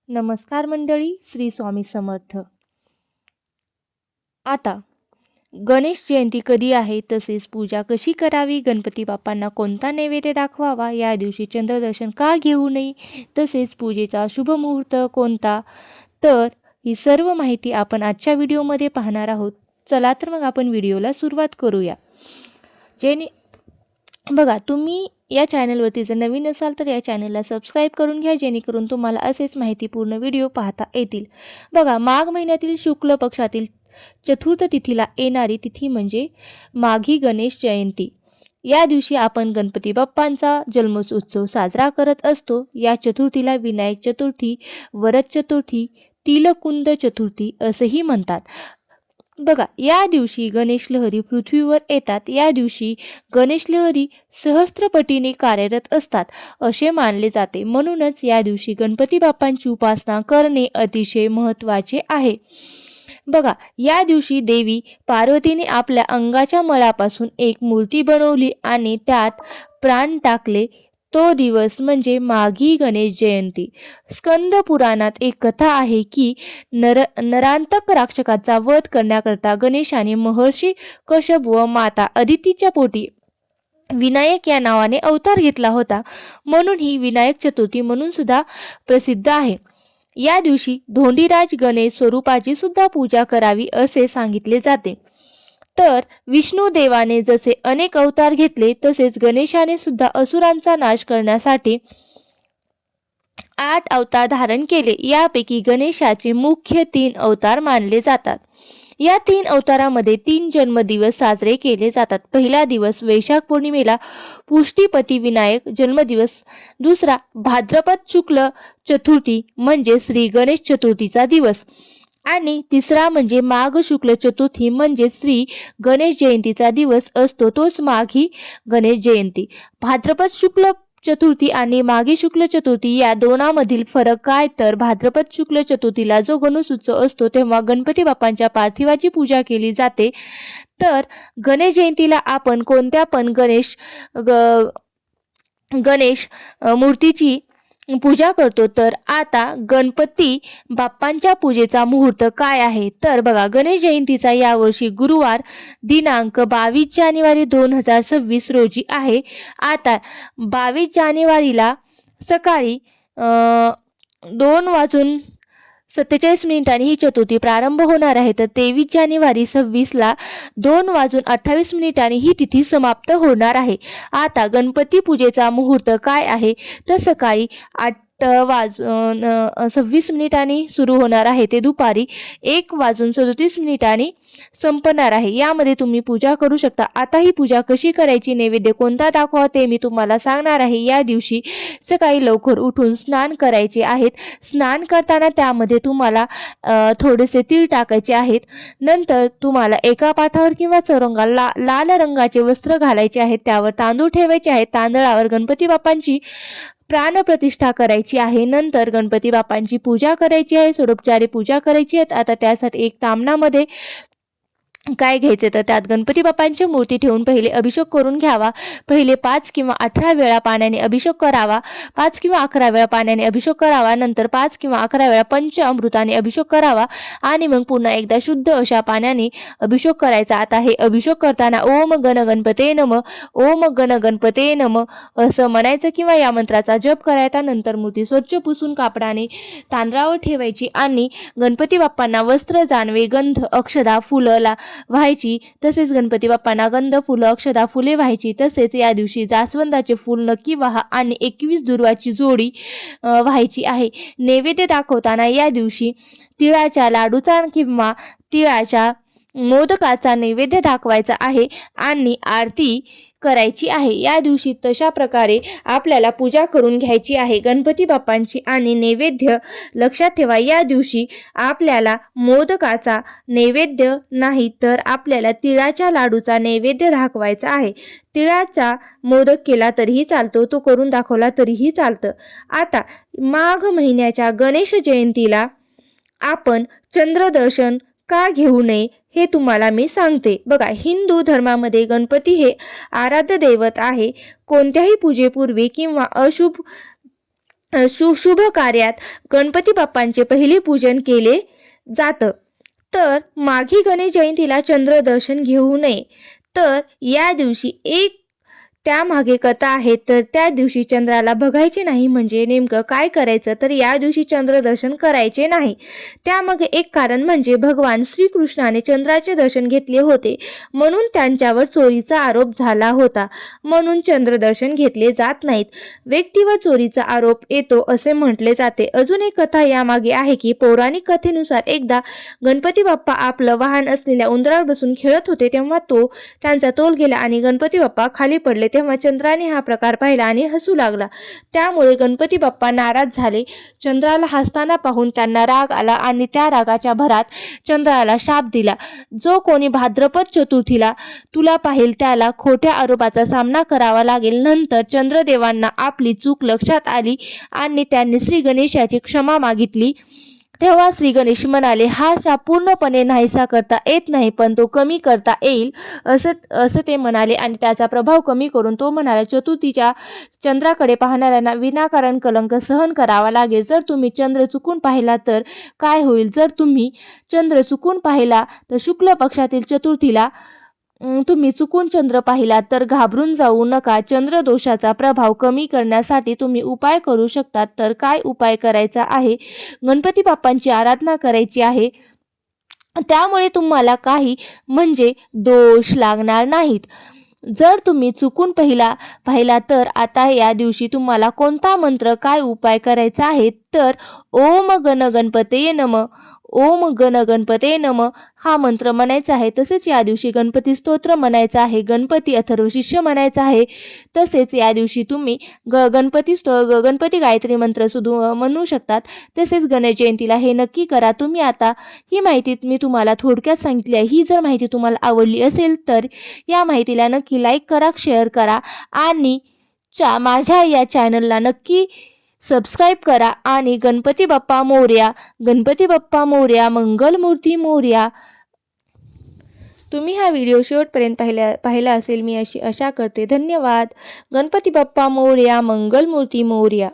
नमस्कार मंडळी, श्री स्वामी समर्थ. आता गणेश जयंती कधी आहे, तसेच पूजा कशी करावी, गणपती बाप्पांना कोणता नैवेद्य दाखवावा, या दिवशी चंद्रदर्शन का घेऊ नये, तसेच पूजेचा शुभ मुहूर्त कोणता, तर ही सर्व माहिती आपण आजच्या व्हिडिओमध्ये पाहणार आहोत. चला तर मग आपण व्हिडिओला सुरुवात करूया. बघा, तुम्ही या चॅनलवरती जर नवीन असाल तर या चॅनलला सबस्क्राईब करून घ्या, जेणेकरून तुम्हाला असेच माहितीपूर्ण व्हिडिओ पाहता येतील. बघा, माघ महिन्यातील शुक्ल पक्षातील चतुर्थ तिथीला येणारी तिथी म्हणजे माघी गणेश जयंती. या दिवशी आपण गणपती बाप्पांचा जन्मोत्सव साजरा करत असतो. या चतुर्थीला विनायक चतुर्थी, वरद चतुर्थी, तिलकुंद चतुर्थी असेही म्हणतात. बघा, या दिवशी गणेश लहरी पृथ्वीवर येतात. या दिवशी गणेश लहरी सहस्त्रपटीने कार्यरत असतात असे मानले जाते. म्हणूनच या दिवशी गणपती बाप्पांची उपासना करणे अतिशय महत्त्वाचे आहे. बघा, या दिवशी देवी पार्वतीने आपल्या अंगाच्या मळापासून एक मूर्ती बनवली आणि त्यात प्राण टाकले. तो दिवस म्हणजे माघी गणेश जयंती. स्कंद पुराणात एक कथा आहे की नरांतक राक्षकाचा वध करण्याकरता गणेशाने महर्षी कश्यप व माता अदितीच्या पोटी विनायक या नावाने अवतार घेतला होता. म्हणून ही विनायक चतुर्थी म्हणून सुद्धा प्रसिद्ध आहे. या दिवशी धोंडीराज गणेश स्वरूपाची सुद्धा पूजा करावी असे सांगितले जाते. तर विष्णू देवाने जसे अनेक अवतार घेतले, तसेच गणेशाने सुद्धा असुरांचा नाश करण्यासाठी 8 अवतार धारण केले. यापैकी गणेशाचे मुख्य 3 अवतार मानले जातात. या 3 अवतारामध्ये 3 जन्मदिवस साजरे केले जातात. पहिला दिवस वैशाख पौर्णिमेला पुष्टीपती विनायक जन्मदिवस, दुसरा भाद्रपद शुक्ल चतुर्थी म्हणजे श्री गणेश चतुर्थीचा दिवस, आणि तिसरा म्हणजे माघ शुक्ल चतुर्थी म्हणजे श्री गणेश जयंतीचा दिवस असतो, तोच माघी गणेश जयंती. भाद्रपद शुक्ल चतुर्थी आणि माघी शुक्ल चतुर्थी या दोनामधील फरक काय, तर भाद्रपद शुक्ल चतुर्थीला जो गणेशोत्सव असतो तेव्हा गणपती बाप्पांच्या पार्थिवाची पूजा केली जाते. तर गणेश जयंतीला आपण कोणत्या पण गणेश मूर्तीची पूजा करतो. तर आता गणपती बाप्पांच्या पूजेचा मुहूर्त काय आहे, तर बघा, गणेश जयंतीचा यावर्षी गुरुवार दिनांक 22 जानेवारी 2026 रोजी आहे. आता 22 जानेवारीला सकाळी 2:47 ही चतुर्थी प्रारंभ होणार आहे. तर 23 जानेवारी 26ला 2:28 ही तिथी समाप्त होणार आहे. आता गणपती पूजेचा मुहूर्त काय आहे, तर सकाळी 8:26 सुरू होणार आहे ते दुपारी 1:37 संपणार आहे. यामध्ये तुम्ही पूजा करू शकता. आता ही पूजा कशी करायची, नैवेद्य कोणता दाखवा ते मी तुम्हाला सांगणार आहे. या दिवशी सकाळी लवकर उठून स्नान करायचे आहेत. स्नान करताना त्यामध्ये तुम्हाला थोडेसे तीळ टाकायचे आहेत. नंतर तुम्हाला एका पाठावर किंवा चौरंगाला लाल रंगाचे वस्त्र घालायचे आहेत. त्यावर तांदूळ ठेवायचे आहेत. तांदळावर गणपती बाप्पांची प्राणप्रतिष्ठा करायची आहे. नंतर गणपती बाप्पांची पूजा करायची आहे, षोडोपचारे पूजा करायची आहे. आता त्यासाठी एक तामणामध्ये काय घ्यायचे, तर त्यात गणपती बाप्पांची मूर्ती ठेवून पहिले अभिषेक करून घ्यावा. पहिले 5 किंवा 18 वेळा पाण्याने अभिषेक करावा. 5 किंवा 11 वेळा पाण्याने अभिषेक करावा. नंतर 5 किंवा 11 वेळा पंचामृताने अभिषेक करावा आणि मग पुन्हा एकदा शुद्ध अशा पाण्याने अभिषेक करायचा. आता हे अभिषेक करताना ओम गण गणपते नम, ओम गण गणपते नम असं म्हणायचं किंवा या मंत्राचा जप करायचा. नंतर मूर्ती स्वच्छ पुसून कापडाने तांदळावर ठेवायची आणि गणपती बाप्पांना वस्त्र, जानवे, गंध, अक्षदा, फुलं व्हायची. तसेच गणपती बाप्पांना गंध, फुलं, अक्षदा, फुले व्हायची. तसेच या दिवशी जास्वंदाचे फूल नक्की व्हा आणि 21 दुर्वाची जोडी व्हायची आहे. नैवेद्य दाखवताना या दिवशी तिळाच्या लाडूचा किंवा तिळाच्या मोदकाचा नैवेद्य दाखवायचा आहे आणि आरती करायची आहे. या दिवशी तशा प्रकारे आपल्याला पूजा करून घ्यायची आहे गणपती बाप्पांची. आणि नैवेद्य लक्षात ठेवा, या दिवशी आपल्याला मोदकाचा नैवेद्य नाही तर आपल्याला तिळाच्या लाडूचा नैवेद्य दाखवायचा आहे. तिळाचा मोदक केला तरीही चालतो, तो करून दाखवला तरीही चालतं. आता माघ महिन्याच्या गणेश जयंतीला आपण चंद्रदर्शन का घेऊ नये हे तुम्हाला मी सांगते. बघा, हिंदू धर्मामध्ये गणपती हे आराध्य दैवत आहे. कोणत्याही पूजेपूर्वी किंवा अशुभ शुभ कार्यात गणपती बाप्पांचे पहिले पूजन केले जातं. तर माघी गणेश जयंतीला चंद्र दर्शन घेऊ नये. तर या दिवशी एक त्यामागे कथा आहे. तर त्या दिवशी चंद्राला बघायचे नाही. म्हणजे नेमकं काय करायचं, तर या दिवशी चंद्रदर्शन करायचे नाही. त्यामागे एक कारण म्हणजे भगवान श्रीकृष्णाने चंद्राचे दर्शन घेतले होते, म्हणून त्यांच्यावर चोरीचा आरोप झाला होता. म्हणून चंद्रदर्शन घेतले जात नाहीत. व्यक्तीवर चोरीचा आरोप येतो असे म्हटले जाते. अजून एक कथा यामागे आहे की पौराणिक कथेनुसार एकदा गणपती बाप्पा आपलं वाहन असलेल्या उंदरावर बसून खेळत होते, तेव्हा त्यांचा तोल गेला आणि गणपती बाप्पा खाली पडले. तेव्हा चंद्राने हा प्रकार पाहिला आणि हसू लागला. त्यामुळे गणपती बाप्पा नाराज झाले. चंद्राला हसताना पाहून त्यांना राग आला आणि त्या रागाच्या भरात चंद्राला शाप दिला. जो कोणी भाद्रपद चतुर्थीला तुला पाहिल त्याला खोट्या आरोपाचा सामना करावा लागेल. नंतर चंद्रदेवांना आपली चूक लक्षात आली आणि त्यांनी श्री गणेशाची क्षमा मागितली. तेव्हा श्री गणेश म्हणाले, हा शाप पूर्णपणे नाहीसा करता येत नाही, पण तो कमी करता येईल असं ते म्हणाले आणि त्याचा प्रभाव कमी करून तो म्हणाला, चतुर्थीच्या चंद्राकडे पाहणाऱ्यांना विनाकारण कलंक सहन करावा लागेल. जर तुम्ही चंद्र चुकून पाहिला तर काय होईल? जर तुम्ही चंद्र चुकून पाहिला तर शुक्ल पक्षातील चतुर्थीला तुम्ही चुकून चंद्र पाहिला तर घाबरून जाऊ नका. चंद्रदोषाचा प्रभाव कमी करण्यासाठी तुम्ही उपाय करू शकता. तर काय उपाय करायचा आहे? गणपती बाप्पांची आराधना करायची आहे. त्यामुळे तुम्हाला काही म्हणजे दोष लागणार नाहीत. जर तुम्ही चुकून पाहिला तर आता या दिवशी तुम्हाला कोणता मंत्र, काय उपाय करायचा आहे? तर ओम गण गणपतये नमः, ओम गण गणपतये नमः हा मंत्र म्हणायचा आहे. तसेच या दिवशी गणपती स्तोत्र म्हणायचं आहे, गणपती अथर्व शीर्ष म्हणायचं आहे. तसेच या दिवशी तुम्ही गणपती गायत्री मंत्र सुद्धा म्हणू शकतात. तसेच गणेश जयंतीला हे नक्की करा. तुम्ही आता ही माहिती मी तुम्हाला थोडक्यात सांगितली आहे. ही जर माहिती तुम्हाला आवडली असेल तर या माहितीला नक्की लाईक करा, शेअर करा आणि माझ्या या चॅनलला नक्की सबस्क्राईब करा. आणि गणपती बाप्पा मोरया, गणपती बाप्पा मोरया, मंगलमूर्ती मोरया. तुम्ही हा व्हिडिओ शेवटपर्यंत पाहिला असेल मी अशी आशा करते. धन्यवाद. गणपती बाप्पा मोरया, मंगलमूर्ती मोरया.